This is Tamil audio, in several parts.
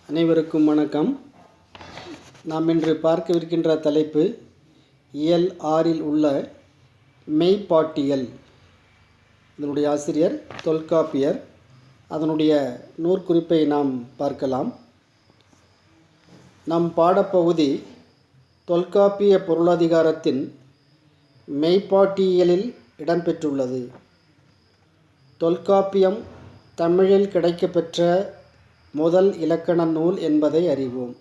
அனைவருக்கும் வணக்கம். நாம் இன்று பார்க்கவிருக்கின்ற தலைப்பு இயல் 6இல் உள்ள மெய்ப்பாட்டியல். இதனுடைய ஆசிரியர் தொல்காப்பியர். அதனுடைய நூற்குறிப்பை நாம் பார்க்கலாம். நம் பாடப்பகுதி தொல்காப்பிய பொருளதிகாரத்தின் மெய்ப்பாட்டியலில் இடம்பெற்றுள்ளது. தொல்காப்பியம் தமிழில் கிடைக்கப்பெற்ற முதல் இலக்கண நூல் என்பதை அறிவோம்.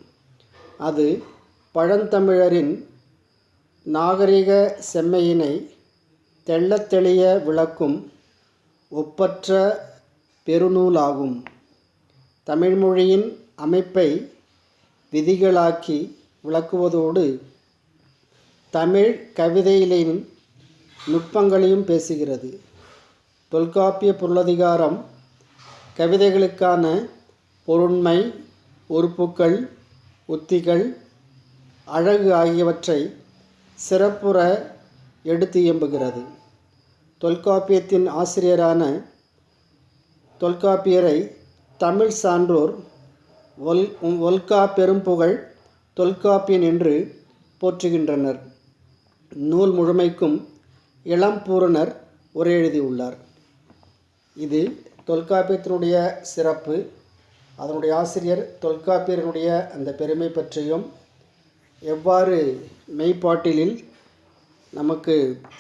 அது பழந்தமிழரின் நாகரிக செம்மையினை தெள்ளத் தெளிய விளக்கும் ஒப்பற்ற பெருநூலாகும். தமிழ்மொழியின் அமைப்பை விதிகளாக்கி விளக்குவதோடு தமிழ் கவிதையிலின் நுட்பங்களையும் பேசுகிறது. தொல்காப்பிய பொருளதிகாரம் கவிதைகளுக்கான பொருண்மை, உறுப்புக்கள், உத்திகள், அழகு ஆகியவற்றை சிறப்புற எடுத்து இயம்புகிறது. தொல்காப்பியத்தின் ஆசிரியரான தொல்காப்பியரை தமிழ் சான்றோர் ஒல்கா பெரும்புகழ் தொல்காப்பியன் என்று போற்றுகின்றனர். நூல் முழுமைக்கும் இளம்பூரணர் உரை எழுதியுள்ளார். இது தொல்காப்பியத்தினுடைய சிறப்பு, அதனுடைய ஆசிரியர் தொல்காப்பியனுடைய அந்த பெருமை பற்றியும் எவ்வாறு மெய்ப்பாட்டிலில் நமக்கு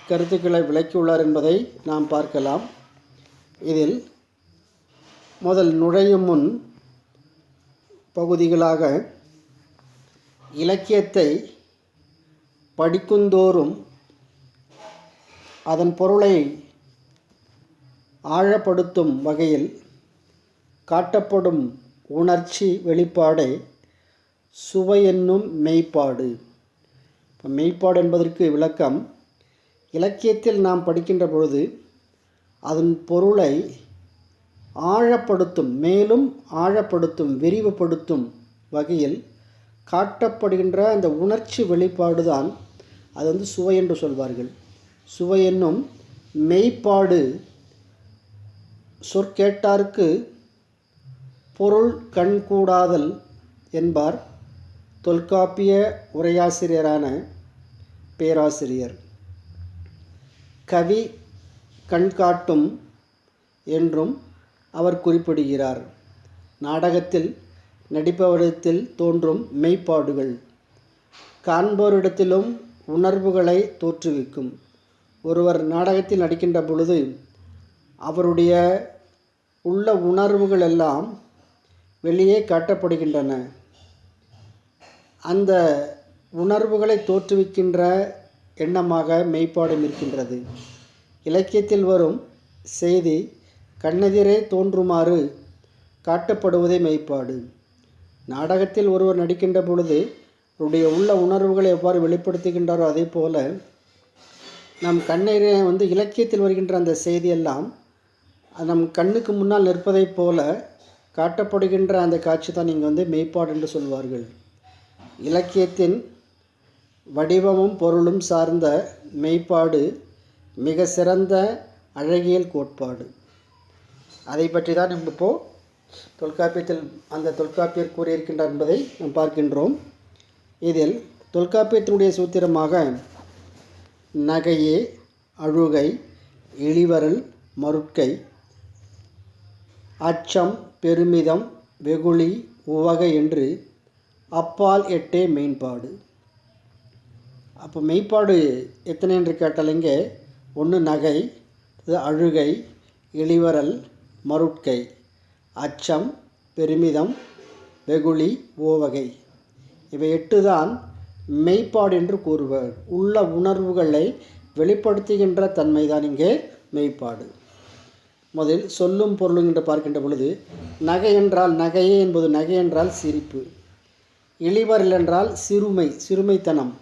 கருத்துக்களை விளக்கியுள்ளார் என்பதை நாம் பார்க்கலாம். இதில் முதல் நுழையும் முன் பகுதிகளாக இலக்கியத்தை படிக்குந்தோறும் அதன் பொருளை ஆழப்படுத்தும் வகையில் காட்டப்படும் உணர்ச்சி வெளிப்பாடே சுவை என்னும் மெய்ப்பாடு. இப்போ மெய்ப்பாடு என்பதற்கு விளக்கம், இலக்கியத்தில் நாம் படிக்கின்ற பொழுது அதன் பொருளை ஆழப்படுத்தும், மேலும் ஆழப்படுத்தும், விரிவுபடுத்தும் வகையில் காட்டப்படுகின்ற அந்த உணர்ச்சி வெளிப்பாடு தான் அது சுவை என்று சொல்வார்கள். சுவை என்னும் மெய்ப்பாடு சொற்கேட்டார்க்கு பொருள் கண்கூடாதல் என்பார் தொல்காப்பிய உரையாசிரியரான பேராசிரியர். கவி கண்காட்டும் என்றும் அவர் குறிப்பிடுகிறார். நாடகத்தில் நடிப்பவரிடத்தில் தோன்றும் மெய்ப்பாடுகள் காண்போரிடத்திலும் உணர்வுகளை தோற்றுவிக்கும். ஒருவர் நாடகத்தில் நடிக்கின்ற பொழுது அவருடைய உள்ள உணர்வுகள் எல்லாம் வெளியே காட்டப்படுகின்றன. அந்த உணர்வுகளை தோற்றுவிக்கின்ற எண்ணமாக மெய்ப்பாடும் இருக்கின்றது. இலக்கியத்தில் வரும் செய்தி கண்ணெதிரே தோன்றுமாறு காட்டப்படுவதே மெய்ப்பாடு. நாடகத்தில் ஒருவர் நடிக்கின்ற பொழுது அவருடைய உள்ள உணர்வுகளை எவ்வாறு வெளிப்படுத்துகின்றாரோ அதே போல நம் கண்ணெதிரே இலக்கியத்தில் வருகின்ற அந்த செய்தியெல்லாம் நம் கண்ணுக்கு முன்னால் நிற்பதைப் போல காட்டப்படுகின்ற அந்த காட்சி தான் இங்கே மெய்ப்பாடு என்று சொல்வார்கள். இலக்கியத்தின் வடிவமும் பொருளும் சார்ந்த மெய்ப்பாடு மிக சிறந்த அழகியல் கோட்பாடு. அதை பற்றி தான் இப்போது தொல்காப்பியத்தில் அந்த தொல்காப்பியர் கூறியிருக்கின்றார் என்பதை நாம் பார்க்கின்றோம். இதில் தொல்காப்பியத்தினுடைய சூத்திரமாக நகையே, அழுகை, இளிவரல், மருட்கை, அச்சம், பெருமிதம், வெகுளி, உவகை என்று அப்பால் 8 மெய்ப்பாடு. அப்போ மெய்ப்பாடு எத்தனை என்று கேட்டால் இங்கே 1 நகை, அழுகை, இளிவரல், மருட்கை, அச்சம், பெருமிதம், வெகுளி, உவகை, இவை 8 தான் மெய்ப்பாடு என்று கூறுவர். உள்ள உணர்வுகளை வெளிப்படுத்துகின்ற தன்மைதான் இங்கே மெய்ப்பாடு. முதலில் சொல்லும் பொருளும் என்று பார்க்கின்ற பொழுது நகை என்றால் நகையே என்பது நகை என்றால் சிரிப்பு, இளிவரல் என்றால் சிறுமைத்தனம்,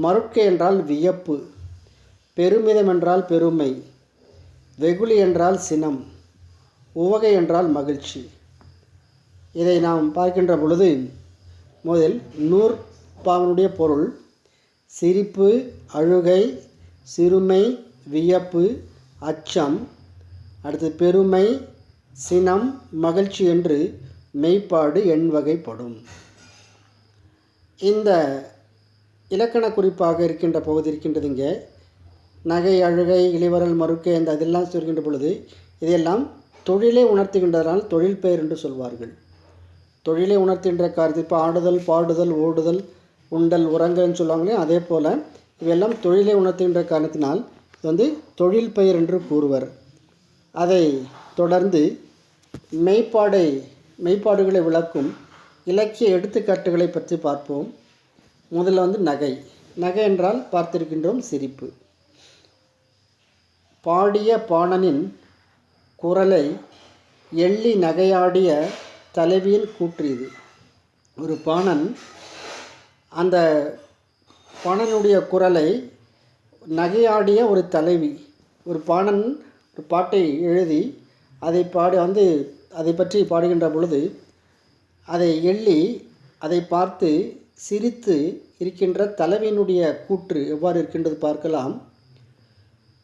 மருட்கை என்றால் வியப்பு, பெருமிதம் என்றால் பெருமை, வெகுளி என்றால் சினம், உவகை என்றால் மகிழ்ச்சி. இதை நாம் பார்க்கின்ற பொழுது முதல் நூற்பாவினுடைய பொருள் சிரிப்பு, அழுகை, சிறுமை, வியப்பு, அச்சம், அடுத்து பெருமை, சினம், மகிழ்ச்சி என்று மெய்ப்பாடு எண் வகைப்படும். இந்த இலக்கண குறிப்பாக இருக்கின்ற பகுதி இருக்கின்றது. இங்கே நகை, அழுகை, இளிவரல், மறுக்கை இந்த அதெல்லாம் சொல்கின்ற பொழுது இதையெல்லாம் தொழிலை உணர்த்துகின்றதனால் தொழில் பெயர் என்று சொல்வார்கள். தொழிலை உணர்த்துகின்ற காரியத்தில் இப்போ ஆடுதல், பாடுதல், ஓடுதல், உண்டல், உறங்கல்னு சொல்லுவாங்களே, அதே போல் இவையெல்லாம் தொழிலை உணர்த்துகின்ற காரணத்தினால் இது தொழில் பெயர் என்று கூறுவர். அதை தொடர்ந்து மெய்ப்பாடுகளை விளக்கும் இலக்கிய எடுத்துக்காட்டுகளை பற்றி பார்ப்போம். முதல்ல நகை. நகை என்றால் பார்த்திருக்கின்றோம், சிரிப்பு. பாடிய பாணனின் குரலை எள்ளி நகையாடிய தலைவியின் கூற்று இது. ஒரு பாணன் அந்த பாணனுடைய குரலை நகையாடிய ஒரு தலைவி, ஒரு பாணன் ஒரு பாட்டை எழுதி அதை பற்றி பாடுகின்ற பொழுது அதை எள்ளி அதை பார்த்து சிரித்து இருக்கின்ற தலைவியினுடைய கூற்று எவ்வாறு இருக்கின்றது பார்க்கலாம்.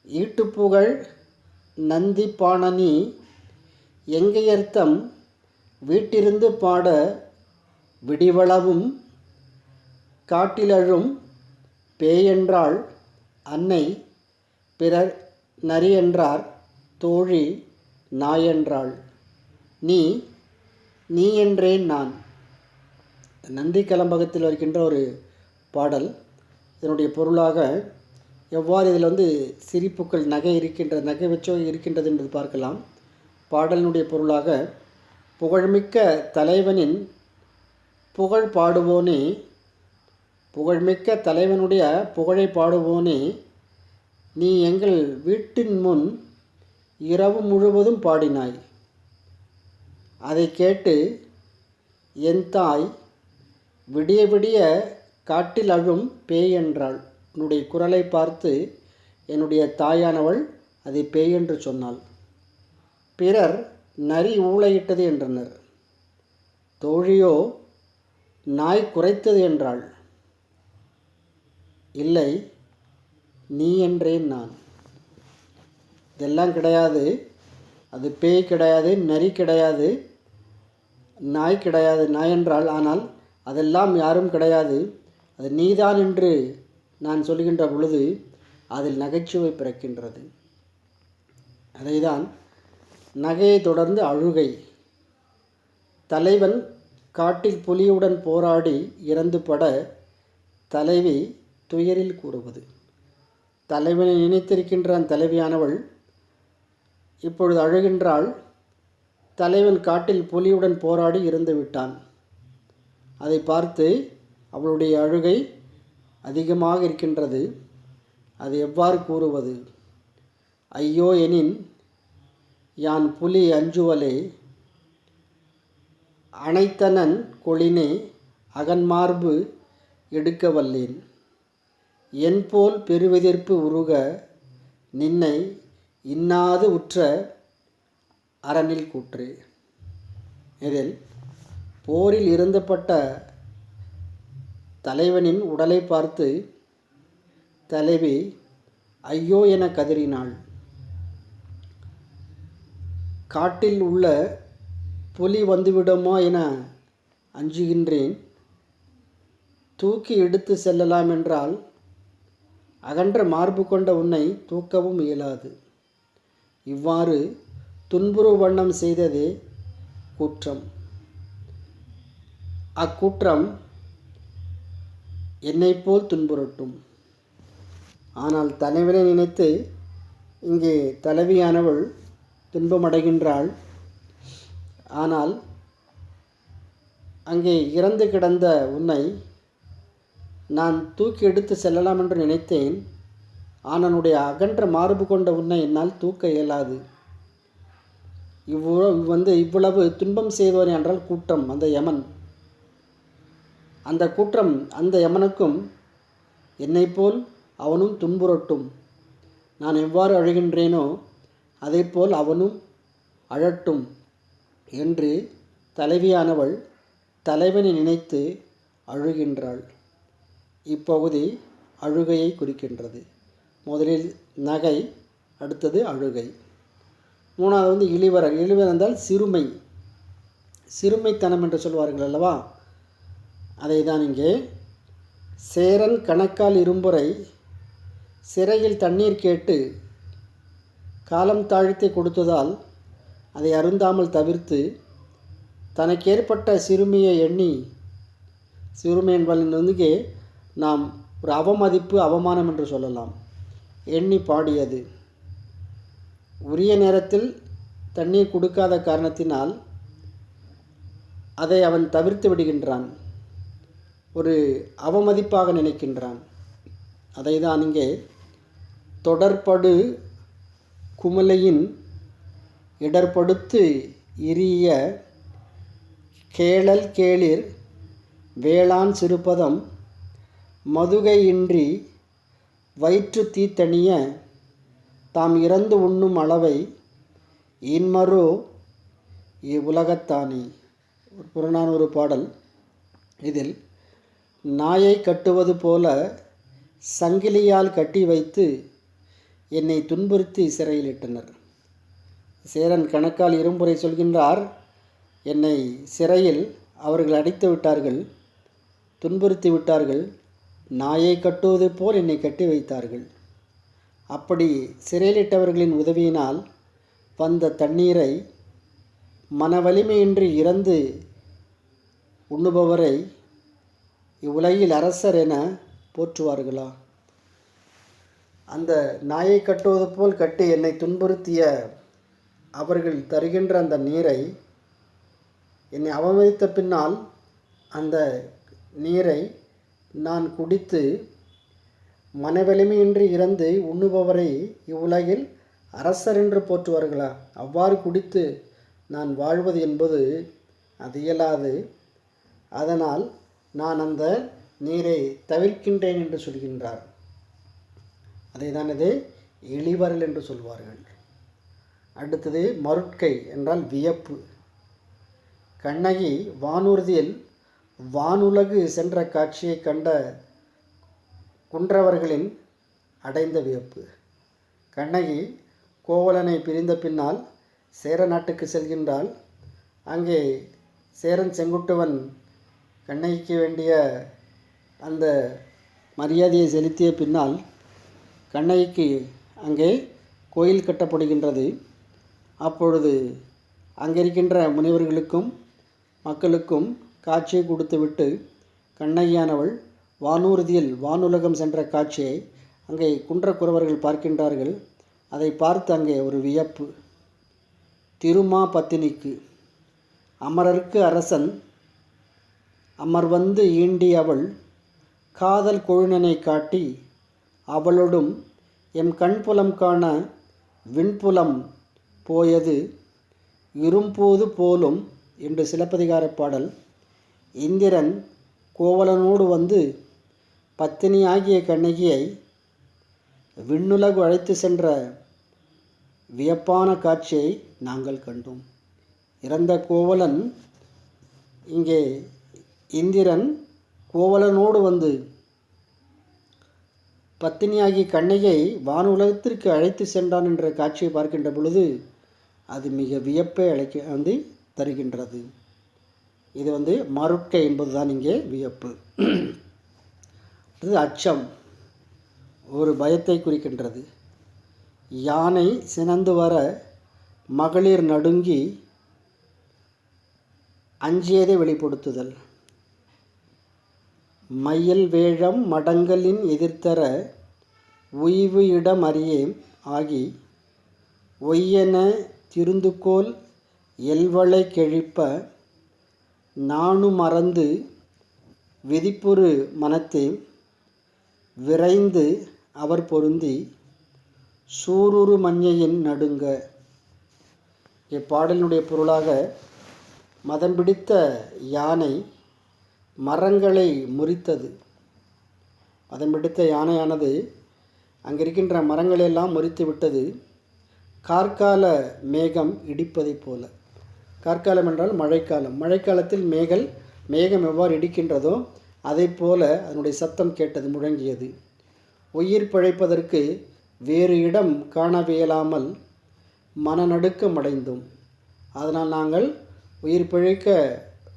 ஈட்டுப்புகழ் நந்தி பாணனி எங்கையர்த்தம் வீட்டிருந்து பாட விடிவளவும் காட்டிலழும் பேயென்றாள் அன்னை பிறர் நரியென்றார் தோழி நாயென்றாள் நீ என்றேன் நான். நந்தி கலம்பகத்தில் வருகின்ற ஒரு பாடல். இதனுடைய பொருளாக எவ்வாறு இதில் சிரிப்புக்கள் நகை வச்சோ இருக்கின்றது என்பது பார்க்கலாம். பாடலினுடைய பொருளாக, புகழ்மிக்க தலைவனின் புகழ் பாடுவோனே, புகழ்மிக்க தலைவனுடைய புகழை பாடுவோனே, நீ எங்கள் வீட்டின் முன் இரவு முழுவதும் பாடினாய். அதை கேட்டு என் தாய் விடிய விடிய காட்டில் அழும் பேய் என்றாள். என்னுடைய குரலை பார்த்து என்னுடைய தாயானவள் அதை பேய் என்று சொன்னாள். பிறர் நரி ஊளையிட்டது என்றனர். தோழியோ நாய் குரைத்தது என்றாள். இல்லை, நீ என்றேன் நான். இதெல்லாம் கிடையாது. அது பேய் கிடையாது, நரி கிடையாது, நாய் கிடையாது. நாய் என்றால், ஆனால் அதெல்லாம் யாரும் கிடையாது, அது நீதான் என்று நான் சொல்கின்ற பொழுது அதில் நகைச்சுவை பிறக்கின்றது. அதைதான் நகையை தொடர்ந்து அழுகை. தலைவன் காட்டில் புலியுடன் போராடி இறந்து பட தலைவி துயரில் கூறுவது. தலைவனை நினைத்திருக்கின்ற அந்த தலைவியானவள் இப்பொழுது அழுகின்றாள். தலைவன் காட்டில் புலியுடன் போராடி இறந்து விட்டான். அதை பார்த்து அவளுடைய அழுகை அதிகமாக இருக்கின்றது. அது எவ்வாறு கூறுவது? ஐயோ எனின் யான் புலி அஞ்சுவலே, அனைத்தனன் கொளினே அகன்மார்பு எடுக்க வல்லேன், என்போல் பெருவெதிர்ப்பு உருக நின்னை இன்னாது உற்ற அரணில் கூற்று. இதில் போரில் இறந்துபட்ட தலைவனின் உடலை பார்த்து தலைவி ஐயோ என கதறினாள். காட்டில் உள்ள புலி வந்துவிடுமோ என அஞ்சுகின்றேன். தூக்கி எடுத்து செல்லலாம் என்றால் அகன்ற மார்பு கொண்ட உன்னை தூக்கவும் இயலாது. இவ்வாறு துன்புறு வண்ணம் செய்ததே குற்றம். அக்குற்றம் என்னைப் போல் துன்புறட்டும். ஆனால் தலைவனை நினைத்து இங்கே தலைவியானவள் துன்பமடைகின்றாள். ஆனால் அங்கே இறந்து கிடந்த உன்னை நான் தூக்கி எடுத்து செல்லலாம் என்று நினைத்தேன். ஆனால் அகன்ற மார்பு கொண்ட உன்னை என்னால் தூக்க இயலாது. இவ்வளவு துன்பம் செய்தவன் என்றால் கூற்றம், அந்த யமன். அந்த கூற்றம் அந்த யமனுக்கும் என்னைப் போல் அவனும் துன்புறட்டும். நான் எவ்வாறு அழுகின்றேனோ அதேபோல் அவனும் அழட்டும் என்று தலைவியானவள் தலைவனை நினைத்து அழுகின்றாள். இப்பகுதி அழுகையை குறிக்கின்றது. முதலில் நகை, அடுத்தது அழுகை. மூணாவது இளிவரல். இளிவரல் என்றால் சிறுமை. சிறுமைத்தனம் என்று சொல்வார்கள் அல்லவா, அதை தான் இங்கே சேரன் கணக்கால் இரும்புரை சிறையில் தண்ணீர் கேட்டு காலம் தாழ்த்தி கொடுத்ததால் அதை அருந்தாமல் தவிர்த்து தனக்கேற்பட்ட சிறுமியை எண்ணி, சிறுமை என்பதற்கு நாம் ஒரு அவமதிப்பு அவமானம் என்று சொல்லலாம், எண்ணி பாடியது. உரிய நேரத்தில் தண்ணீர் கொடுக்காத காரணத்தினால் அதை அவன் தவிர்த்து விடுகின்றான், ஒரு அவமதிப்பாக நினைக்கின்றான். அதை தான் இங்கே தொடர்படு குமலையின் இடர்படுத்து இரிய கேளல் கேளிர் வேளாண் சிறுபதம் மதுகையின்றி வயிற்று தீத்தணிய தாம் இறந்து உண்ணும் அளவை இன்மரோ இவ்வுலகத்தானே. ஒரு புறநானூறு பாடல். இதில் நாயை கட்டுவது போல சங்கிலியால் கட்டி வைத்து என்னை துன்புறுத்தி சிறையிலிட்டனர். சேரன் கணக்கால் இரும்புரை சொல்கின்றார், என்னை சிறையில் அவர்கள் அடைத்து விட்டார்கள், துன்புறுத்தி விட்டார்கள், நாயை கட்டுவது போல் என்னை கட்டி வைத்தார்கள். அப்படி சிறையிலிட்டவர்களின் உதவியினால் வந்த தண்ணீரை மன வலிமையின்றி இறந்து உண்ணுபவரை இவ்வுலகில் அரசர் என போற்றுவார்களா? அந்த நாயை கட்டுவது போல் கட்டி என்னை துன்புறுத்திய அவர்கள் தருகின்ற அந்த நீரை என்னை அவமதித்த பின்னால் அந்த நீரை நான் குடித்து மனவலிமையின்றி இறந்து உண்ணுபவரை இவ்வுலகில் அரசர் என்று போற்றுவார்களா? அவ்வாறு குடித்து நான் வாழ்வது என்பது அது இயலாது. அதனால் நான் அந்த நீரை தவிர்க்கின்றேன் என்று சொல்கின்றார். அதை தான் இது இளிவரல் என்று சொல்வார்கள். அடுத்தது மருட்கை என்றால் வியப்பு. கண்ணகி வானூர்தியில் வானுலகு சென்ற காட்சியை கண்ட குன்றவர்களின் அடைந்த வியப்பு. கண்ணகி கோவலனை பிரிந்த பின்னால் சேர நாட்டுக்கு செல்கின்றாள். அங்கே சேரன் செங்குட்டுவன் கண்ணகிக்கு வேண்டிய அந்த மரியாதையை செலுத்திய பின்னால் கண்ணகிக்கு அங்கே கோயில் கட்டப்படுகின்றது. அப்பொழுது அங்கிருக்கின்ற முனிவர்களுக்கும் மக்களுக்கும் காட்சியை கொடுத்துவிட்டு கண்ணகியானவள் வானூர்தியில் வானுலகம் சென்ற காட்சியை அங்கே குன்றக்குறவர்கள் பார்க்கின்றார்கள். அதை பார்த்து அங்கே ஒரு வியப்பு. திருமா பத்தினிக்கு அமரர்க்கு அரசன் அமர்வந்து ஈண்டி அவள் காதல் கொழுநனை காட்டி அவளோடும் எம் கண்புலம் காண விண்புலம் போயது இரும்போது போலும் என்று சிலப்பதிகார பாடல். இந்திரன் கோவலனோடு வந்து பத்தினியாகிய கண்ணகியை விண்ணுலகு அழைத்து சென்ற வியப்பான காட்சியை நாங்கள் கண்டோம். இறந்த கோவலன் இங்கே இந்திரன் கோவலனோடு வந்து பத்தினியாகி கண்ணகியை வானுலகத்திற்கு அழைத்து சென்றான் என்ற காட்சியை பார்க்கின்ற பொழுது அது மிக வியப்பை தருகின்றது. இது மருட்கை என்பதுதான் இங்கே வியப்பு. இது அச்சம், ஒரு பயத்தை குறிக்கின்றது. யானை சினந்து வர மகளிர் நடுங்கி அஞ்சியதை வெளிப்படுத்துதல். மயில் வேழம் மடங்கலின் எதிர்த்தர உய்வு இடம் அறியேம் ஆகி ஒய்யென திருந்துகோல் எல்வளை கெழிப்ப நானு மறந்து விதிப்புறு மனத்தே விரைந்து அவர் பொருந்தி சூருரு மஞ்சையின் நடுங்க. இப்பாடலினுடைய பொருளாக மதம் பிடித்த யானை மரங்களை முறித்தது. மதம் பிடித்த யானையானது அங்கிருக்கின்ற மரங்களெல்லாம் முறித்து விட்டது. கார்கால மேகம் இடிப்பதைப் போல. கார்காலம் என்றால் மழைக்காலம். மழைக்காலத்தில் மேகம் எவ்வாறு இடிக்கின்றதோ அதை போல அதனுடைய சத்தம் கேட்டது, முழங்கியது. உயிர் பிழைப்பதற்கு வேறு இடம் காணவியலாமல் மனநடுக்கம் அடைந்தோம். அதனால் நாங்கள் உயிர் பிழைக்க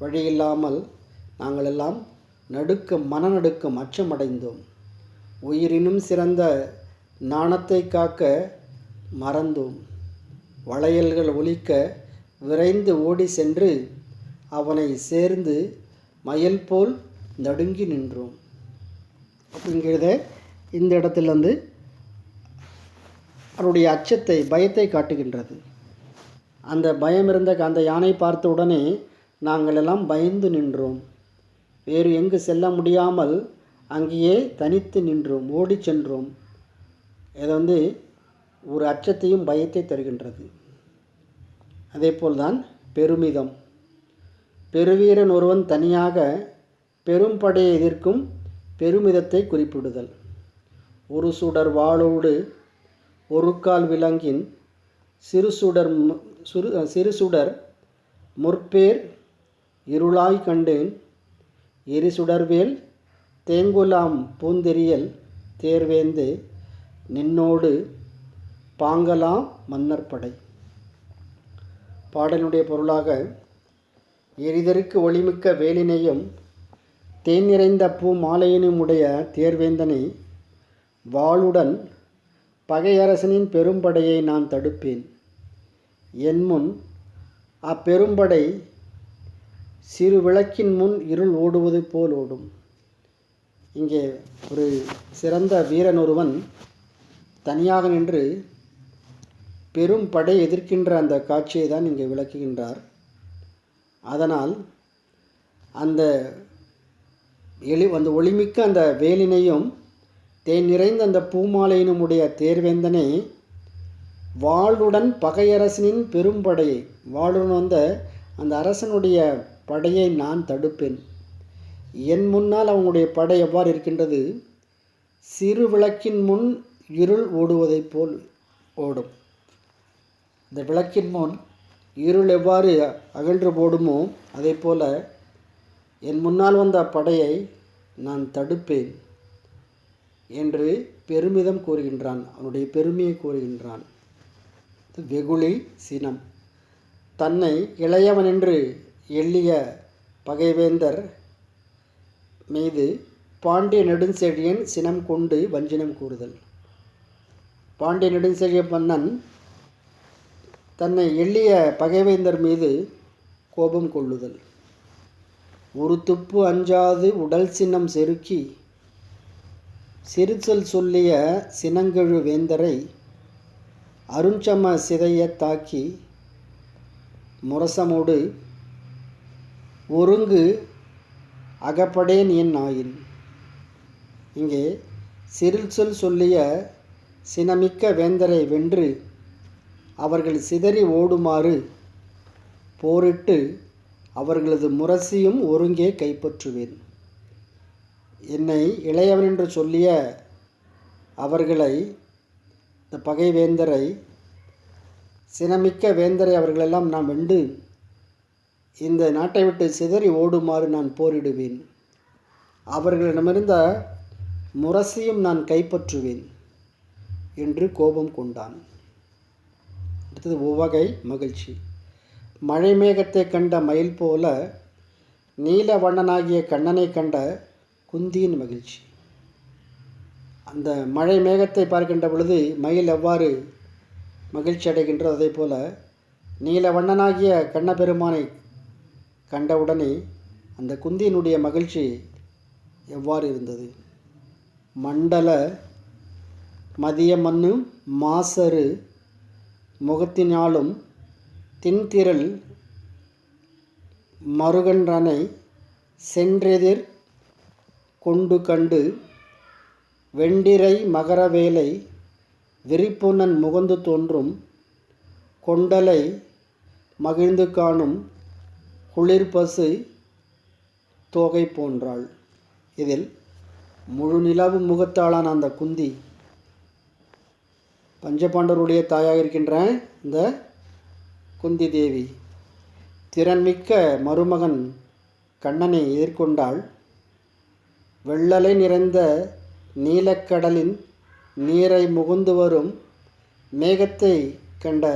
வழியில்லாமல் நாங்கள் எல்லாம் மனநடுக்கம் அச்சமடைந்தோம். உயிரினும் சிறந்த நாணத்தை காக்க மறந்தோம். வளையல்கள் ஒலிக்க விரைந்து ஓடி சென்று அவனை சேர்ந்து மயில் போல் நடுங்கி நின்றோம். அப்படிங்கிறத இந்த இடத்துல அவருடைய அச்சத்தை, பயத்தை காட்டுகின்றது. அந்த பயம் இருந்த அந்த யானை பார்த்த உடனே நாங்கள் எல்லாம் பயந்து நின்றோம். வேறு எங்கு செல்ல முடியாமல் அங்கேயே தனித்து நின்றோம், ஓடி சென்றோம். இது ஒரு அச்சத்தையும் பயத்தை தருகின்றது. அதே போல்தான் பெருமிதம். பெருவீரன் ஒருவன் தனியாக பெரும் படையை எதிர்க்கும் பெருமிதத்தை குறிப்பிடுதல். ஒரு சுடர் வாளோடு ஒரு கால் விலங்கின் சிறு சுடர் முற்பேர் இருளாய் கண்டேன் எரிசுடர்வேல் தேங்குலாம் பூந்தெரியல் தேர்வேந்து நின்னோடு பாங்கலாம் மன்னர்படை. பாடலுடைய பொருளாக, எரிதற்கு ஒளிமிக்க வேலினையும் தேன் நிறைந்த பூ மாலையினும் உடைய தேர்வேந்தனை வாளுடன் பகையரசனின் பெரும்படையை நான் தடுப்பேன். என் முன் அப்பெரும்படை சிறு விளக்கின் முன் இருள் ஓடுவது போல் ஓடும். இங்கே ஒரு சிறந்த வீரன் ஒருவன் தனியாக நின்று பெரும் படை எதிர்க்கின்ற அந்த காட்சியை தான் இங்கே விளக்குகின்றார். அதனால் அந்த ஒளிமிக்க அந்த வேலினையும் தேன் நிறைந்த அந்த பூமாலையினும் உடைய தேர்வேந்தனை வாளுடன் பகையரசனின் பெரும்படையை, வாளுடன் அந்த அரசனுடைய படையை நான் தடுப்பேன். என் முன்னால் அவனுடைய படை எவ்வாறு இருக்கின்றது? சிறு விளக்கின் முன் இருள் ஓடுவதைப் போல் ஓடும். இந்த விளக்கின் முன் இருள் எவ்வாறு அகன்று போடுமோ அதே போல் என் முன்னால் வந்த படையை நான் தடுப்பேன் என்று பெருமிதம் கூறுகின்றான். அவனுடைய பெருமையை கூறுகின்றான். வெகுளி சினம். தன்னை இளையவன் என்று எள்ளிய பகைவேந்தர் மீது பாண்டிய நெடுஞ்செழியன் சினம் கொண்டு வஞ்சினம் கூறுதல். பாண்டிய நெடுஞ்செழிய மன்னன் தன்னை எள்ளிய பகைவேந்தர் மீது கோபம் கொள்ளுதல். ஒரு துப்பு அஞ்சாது உடல் சின்னம் செருக்கி சிறுச்சொல் சொல்லிய சினங்கெழு வேந்தரை அருஞ்சம சிதைய தாக்கி முரசமோடு ஒருங்கு அகப்படேன் என் ஆயின். இங்கே சிறுச்சொல் சொல்லிய சினமிக்க வேந்தரை வென்று அவர்கள் சிதறி ஓடுமாறு போரிட்டு அவர்களது முரசியும் ஒருங்கே கைப்பற்றுவேன். என்னை இளையவன் என்று சொல்லிய அவர்களை, இந்த பகைவேந்தரை, சினமிக்க வேந்தரை அவர்களெல்லாம் நான் வென்று இந்த நாட்டை விட்டு சிதறி ஓடுமாறு நான் போரிடுவேன். அவர்களிடமிருந்த முரசையும் நான் கைப்பற்றுவேன் என்று கோபம் கொண்டான். அடுத்தது உவகை மகிழ்ச்சி. மழை மேகத்தை கண்ட மயில் போல நீல வண்ணனாகிய கண்ணனை கண்ட குந்தியின் மகிழ்ச்சி. அந்த மழை மேகத்தை பார்க்கின்ற பொழுது மயில் எவ்வாறு மகிழ்ச்சி அடைகின்றோ அதே போல் நீல வண்ணனாகிய கண்ணபெருமானை கண்டவுடனே அந்த குந்தியினுடைய மகிழ்ச்சி எவ்வாறு இருந்தது? மண்டல மதிய மண்ணு மாசரு முகத்தினாலும் தின்திரள் மருகன்றனை சென்றெதிர் கொண்டு கண்டு வெண்டிரை மகரவேலை விரிப்புணன் முகந்து தோன்றும் கொண்டலை மகிழ்ந்து காணும் குளிர்பசு தோகை போன்றாள். இதில் முழு நிலவு முகத்தாளான அந்த குந்தி, பஞ்சபாண்டவருடைய தாயாக இருக்கின்ற இந்த குந்தி தேவி திறன்மிக்க மருமகன் கண்ணனை எதிர்கொண்டாள். வெள்ளலை நிறைந்த நீலக்கடலின் நீரை முகுந்து வரும் மேகத்தை கண்ட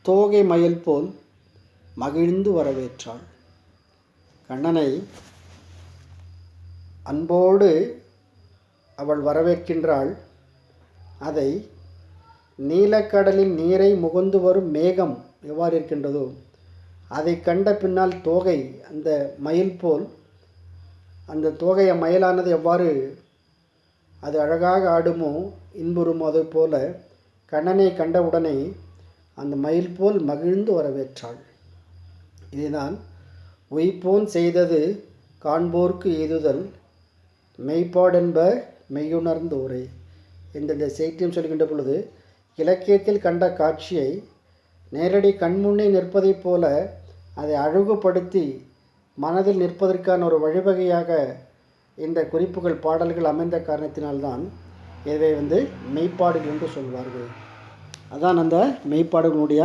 தோகை மயில் போல் மகிழ்ந்து வரவேற்றாள். கண்ணனை அன்போடு அவள் வரவேற்கின்றாள். அதை நீலக்கடலின் நீரை முகந்து வரும் மேகம் எவ்வாறு இருக்கின்றதோ அதை கண்ட பின்னால் தோகை அந்த மயில் போல் அந்த தோகைய மயிலானது எவ்வாறு அது அழகாக ஆடுமோ இன்புறுமோ அது போல கண்ணனை கண்டவுடனே அந்த மயில் போல் மகிழ்ந்து வரவேற்றாள். இதுதான் உய்போன் செய்தது காண்போர்க்கு எய்துதல் மெய்ப்பாடென்ப மெய்யுணர்ந்தோரே. இந்த செய்தியும் சொல்கின்ற பொழுது இலக்கியத்தில் கண்ட காட்சியை நேரடி கண்முன்னே நிற்பதைப் போல அதை அழகுபடுத்தி மனதில் நிற்பதற்கான ஒரு வழிவகையாக இந்த குறிப்புகள் பாடல்கள் அமைந்த காரணத்தினால்தான் இதை மெய்ப்பாடுகள் என்று சொல்வார்கள். அதான் அந்த மெய்ப்பாடுகளுடைய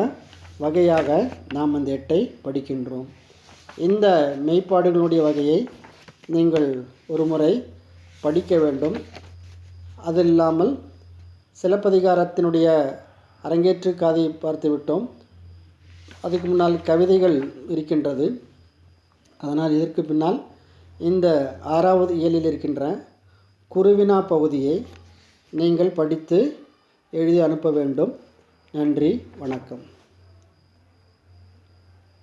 வகையாக நாம் அந்த 8ஐ படிக்கின்றோம். இந்த மெய்ப்பாடுகளுடைய வகையை நீங்கள் ஒரு முறை படிக்க வேண்டும். அது இல்லாமல் சிலப்பதிகாரத்தினுடைய அரங்கேற்று காதை பார்த்து விட்டோம். அதுக்கு முன்னால் கவிதைகள் இருக்கின்றது. அதனால் இதற்கு பின்னால் இந்த 6வது இயலில் இருக்கின்ற குருவினா பகுதியை நீங்கள் படித்து எழுதி அனுப்ப வேண்டும். நன்றி, வணக்கம்.